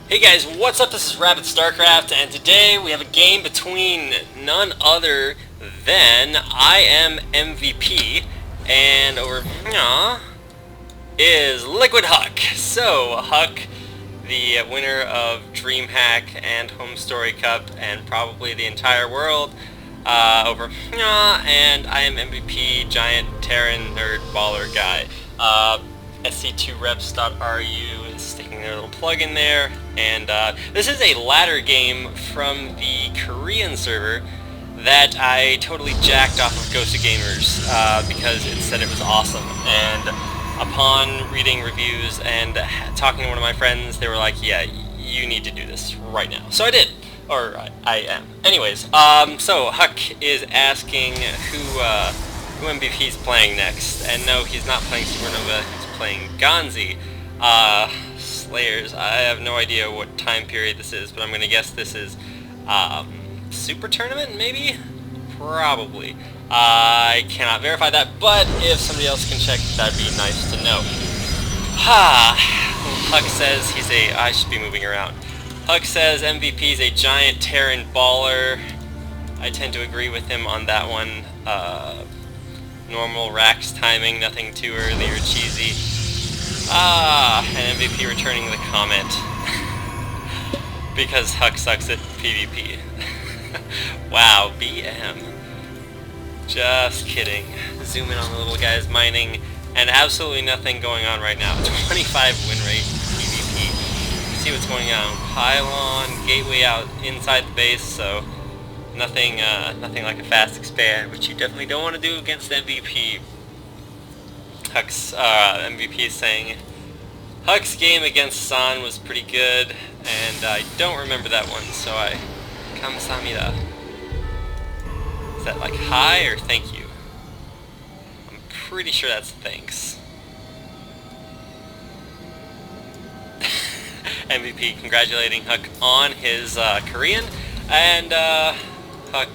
Hey guys, what's up? This is Rapid Starcraft, and today we have a game between none other than IMMVP and over here is Liquid Huk. So Huk, the winner of DreamHack and Home Story Cup, and probably the entire world, over here, and IMMVP, giant Terran nerd baller guy. SC2reps.ru is sticking their little plug in there, and this is a ladder game from the Korean server that I totally jacked off of Ghost of Gamers because it said it was awesome, and upon reading reviews and talking to one of my friends, they were like, yeah, you need to do this right now. So I did, or I am. Anyways, so Huk is asking who MVP is playing next, and no, he's not playing Supernova, he's playing Gonzi. Slayers, I have no idea what time period this is, but I'm going to guess this is Super Tournament, maybe? Probably. I cannot verify that, but if somebody else can check, that'd be nice to know. Huk says he's I should be moving around. Huk says MVP is a giant Terran baller. I tend to agree with him on that one. Normal racks timing, nothing too early or cheesy. And MVP returning the comment. Because Huk sucks at PvP. Wow, BM. Just kidding. Zoom in on the little guys mining, and absolutely nothing going on right now. 25 win rate PvP. See what's going on. Pylon, gateway out inside the base, so nothing like a fast expand, which you definitely don't want to do against MVP. Huk's MVP is saying Huk's game against San was pretty good, and I don't remember that one, so I kamsamida. Is that like hi or thank you? I'm pretty sure that's thanks. MVP congratulating Huk on his Korean, and Huk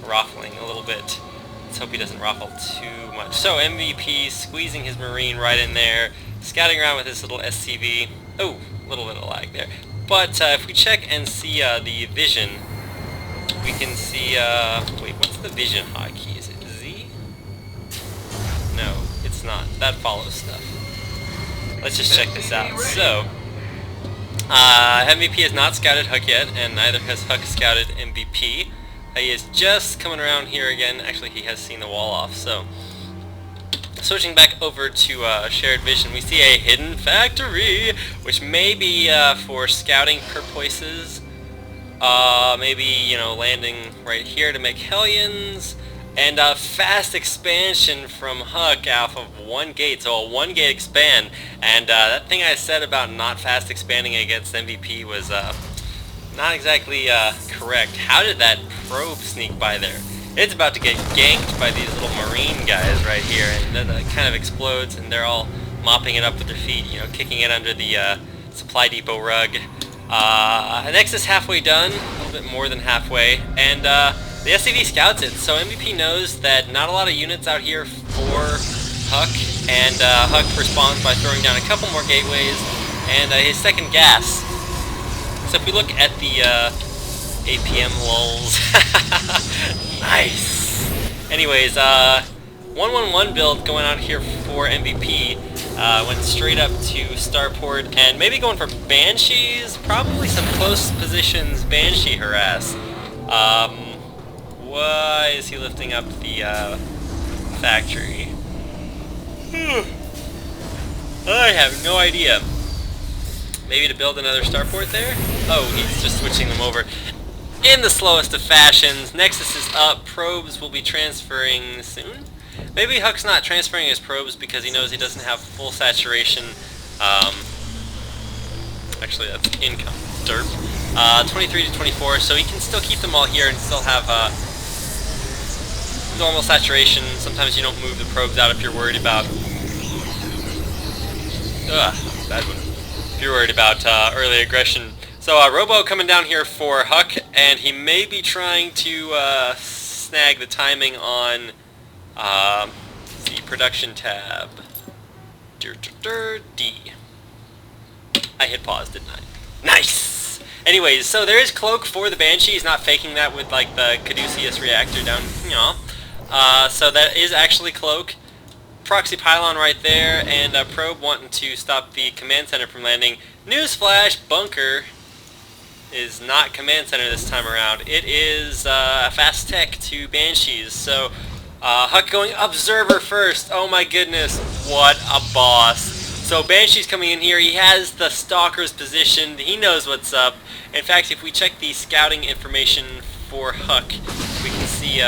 ruffling a little bit. Let's hope he doesn't ruffle too much. So MVP squeezing his Marine right in there, scouting around with his little SCV. Oh, a little bit of lag there. But if we check and see the vision, we can see, wait, what's the vision hotkey? Is it Z? No, it's not. That follows stuff. Let's just check this out. So, MVP has not scouted Huk yet, and neither has Huk scouted MVP. He is just coming around here again. Actually, he has seen the wall off, so switching back over to shared vision, we see a hidden factory, which may be for scouting purposes. Maybe, you know, landing right here to make Hellions, and a fast expansion from Huk off of one gate, so a one gate expand. And that thing I said about not fast expanding against MVP was not exactly correct. How did that probe sneak by there? It's about to get ganked by these little Marine guys right here, and then it kind of explodes, and they're all mopping it up with their feet, you know, kicking it under the supply depot rug. Nexus halfway done, a little bit more than halfway, and the SCV scouts it, so MVP knows that not a lot of units out here for Huk, and Huk responds by throwing down a couple more gateways, and his second gas. So if we look at the APM lulls, nice! Anyways, 111 build going on here for MVP. Went straight up to Starport, and maybe going for Banshees, probably some close positions Banshee harass. Why is he lifting up the factory? I have no idea. Maybe to build another Starport there? Oh, he's just switching them over. In the slowest of fashions, Nexus is up, probes will be transferring soon. Maybe Huk's not transferring his probes because he knows he doesn't have full saturation. Actually, that's income. Derp. 23 to 24, so he can still keep them all here and still have normal saturation. Sometimes you don't move the probes out if you're worried about... bad one. If you're worried about early aggression. So Robo coming down here for Huk, and he may be trying to snag the timing on the production tab. D. I hit pause, didn't I? Nice! Anyways, so there is Cloak for the Banshee. He's not faking that with like the Caduceus reactor down, so that is actually Cloak. Proxy Pylon right there, and Probe wanting to stop the command center from landing. Newsflash, Bunker is not command center this time around. It is Fast Tech to Banshees. So Huk going Observer first. Oh my goodness, what a boss. So Banshee's coming in here. He has the Stalkers positioned. He knows what's up. In fact, if we check the scouting information for Huk, we can see...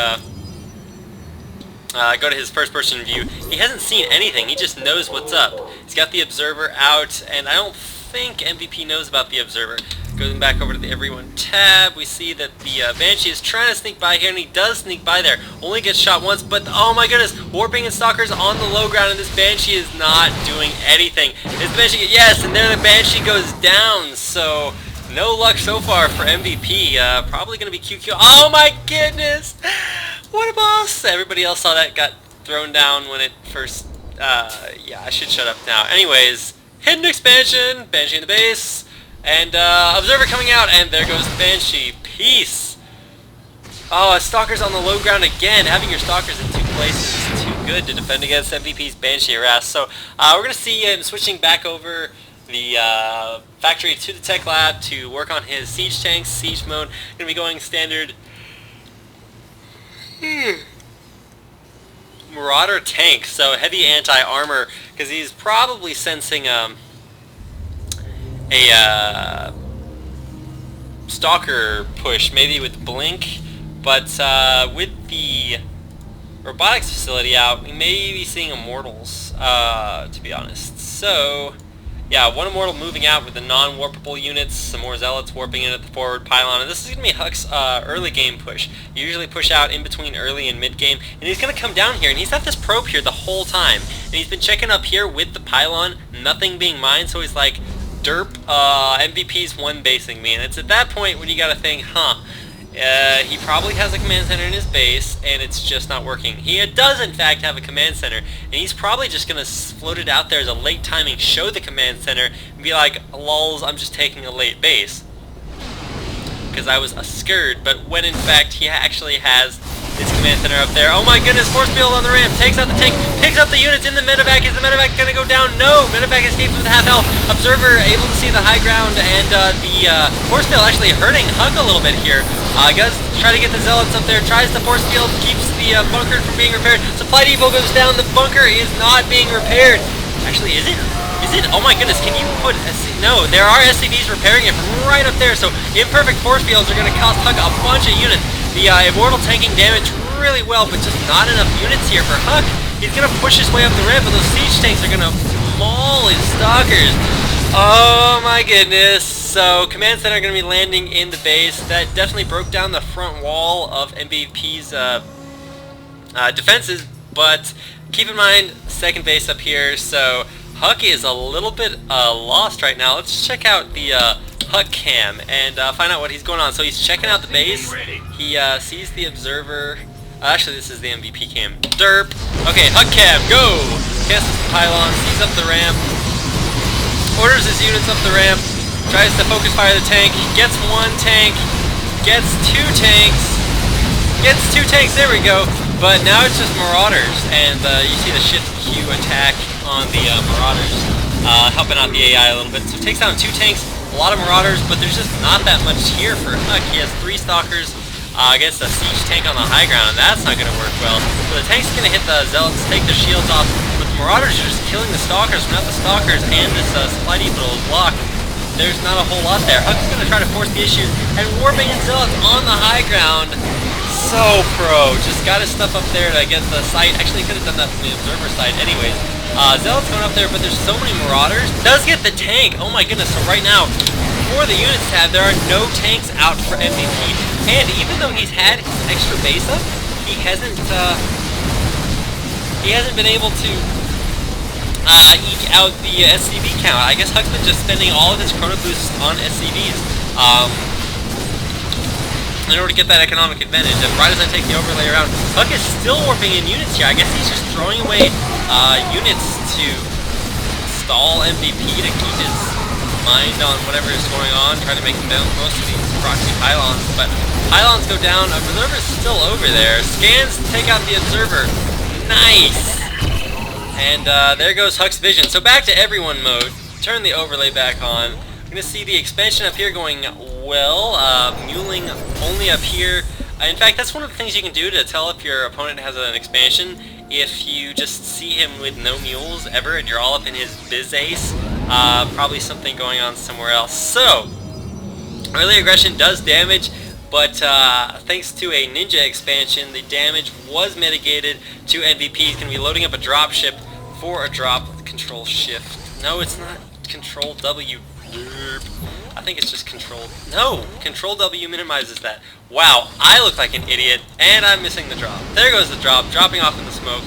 go to his first-person view. He hasn't seen anything. He just knows what's up. He's got the Observer out, and I don't think MVP knows about the Observer. Going back over to the Everyone tab, we see that the Banshee is trying to sneak by here, and he does sneak by there. Only gets shot once, but oh my goodness, Warping and Stalkers on the low ground, and this Banshee is not doing anything. Is the Banshee? Yes, and there the Banshee goes down, so... no luck so far for MVP. Probably going to be QQ. Oh my goodness! What a boss! Everybody else saw that got thrown down when it first... yeah, I should shut up now. Anyways, hidden expansion, Banshee in the base, and Observer coming out, and there goes the Banshee. Peace! Oh, Stalkers on the low ground again. Having your Stalkers in two places is too good to defend against MVP's Banshee harass. So we're going to see him switching back over the factory to the tech lab to work on his siege tanks. Siege mode going to be going standard Marauder tank, so heavy anti-armor, because he's probably sensing a stalker push, maybe with Blink, but with the robotics facility out, we may be seeing Immortals, to be honest. So yeah, one Immortal moving out with the non-warpable units, some more Zealots warping in at the forward pylon, and this is going to be Huk's early game push. You usually push out in between early and mid game, and he's going to come down here, and he's got this probe here the whole time, and he's been checking up here with the pylon, nothing being mined, so he's like, derp, MVP's one basing me, and it's at that point when you got to think, he probably has a command center in his base, and it's just not working. He does, in fact, have a command center, and he's probably just going to float it out there as a late timing, show the command center, and be like, lols, I'm just taking a late base. Because I was scared, but when, in fact, he actually has his command center up there. Oh my goodness, force field on the ramp, takes out the tank, picks up the units in the medevac. Is the medevac going to go down? No! Medevac escapes with half health. Observer able to see the high ground, and the force field actually hurting Huk a little bit here. Guys, try to get the Zealots up there, tries the force field, keeps the bunker from being repaired. Supply depot goes down, the bunker is not being repaired. Actually, is it? Is it? Oh my goodness, can you put... No, there are SCVs repairing it from right up there, so imperfect force fields are going to cost Huk a bunch of units. The Immortal tanking damage really well, but just not enough units here for Huk. He's going to push his way up the ramp, and those siege tanks are going to maul his Stalkers. Oh my goodness. So, command center going to be landing in the base. That definitely broke down the front wall of MVP's defenses, but keep in mind, second base up here, so Huk is a little bit lost right now. Let's check out the Huk cam and find out what he's going on. So he's checking out the base. He sees the Observer. Actually, this is the MVP cam. Derp. Okay, Huk cam, go! Cancels the pylon, sees up the ramp, orders his units up the ramp, tries to focus fire the tank, gets one tank, gets two tanks, there we go. But now it's just Marauders, and you see the Shift Q attack on the Marauders, helping out the AI a little bit. So takes down two tanks, a lot of Marauders, but there's just not that much here for Huk. He has three Stalkers against a siege tank on the high ground, and that's not going to work well. So the tank's going to hit the Zealots, take their shields off, but the Marauders are just killing the Stalkers. Without the Stalkers and this supply depot blocked, there's not a whole lot there. Huk's going to try to force the issues, and warping in Zealots on the high ground. So pro, just got his stuff up there to get the site. Actually, could have done that from the Observer side anyways. Zealots going up there, but there's so many Marauders. Does get the tank. Oh my goodness, so right now, for the units tab, there are no tanks out for MVP. And even though he's had his extra base up, he hasn't been able to eke out the SCV count. I guess Huk's been just spending all of his chrono boosts on SCVs. In order to get that economic advantage. And right as I take the overlay around, Huk is still warping in units here. I guess he's just throwing away units to stall MVP to keep his mind on whatever is going on, try to make them down most of these proxy pylons, but pylons go down, observer's still over there, scans take out the observer, nice! And there goes Huk's vision. So back to everyone mode, turn the overlay back on, we're going to see the expansion up here going well, muling only up here. In fact, that's one of the things you can do to tell if your opponent has an expansion. If you just see him with no mules ever and you're all up in his biz ace, probably something going on somewhere else. So, early aggression does damage, but thanks to a ninja expansion, the damage was mitigated to MVP. He's going to be loading up a drop ship for a drop with control shift. No, it's not control W. I think it's just control... No! Control W minimizes that. Wow, I look like an idiot, and I'm missing the drop. There goes the drop, dropping off in the smoke.